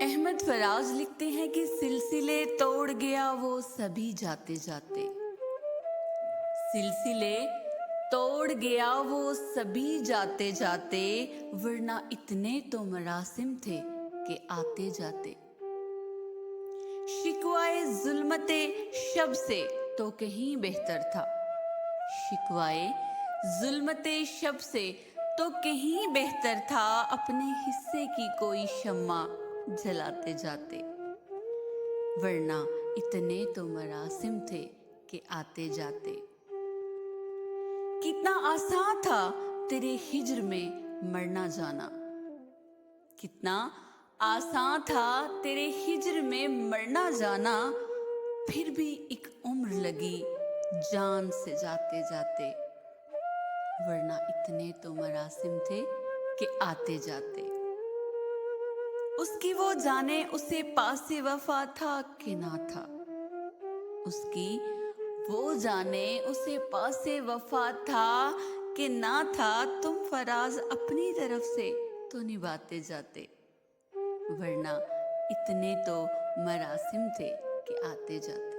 अहमद फराज लिखते हैं कि सिलसिले तोड़ गया वो सभी जाते जाते। सिलसिले तोड़ गया वो सभी जाते जाते, वरना इतने तो मरासिम थे कि आते जाते। शिकवाए जुल्मते शब से तो कहीं बेहतर था। शिकवाए जुल्मते शब से तो कहीं बेहतर था, अपने हिस्से की कोई शम्मा जलाते जाते। वरना इतने तो मरासिम थे कि आते जाते। कितना आसान था तेरे हिज्र में मरना जाना। कितना आसान था तेरे हिज्र में मरना जाना, फिर भी एक उम्र लगी जान से जाते जाते। वरना इतने तो मरासिम थे कि आते जाते। उसकी वो जाने उसे पासे वफा था कि ना था। उसकी वो जाने उसे पासे वफा था कि ना था। तुम फराज अपनी तरफ से तो निभाते जाते। वरना इतने तो मरासिम थे कि आते जाते।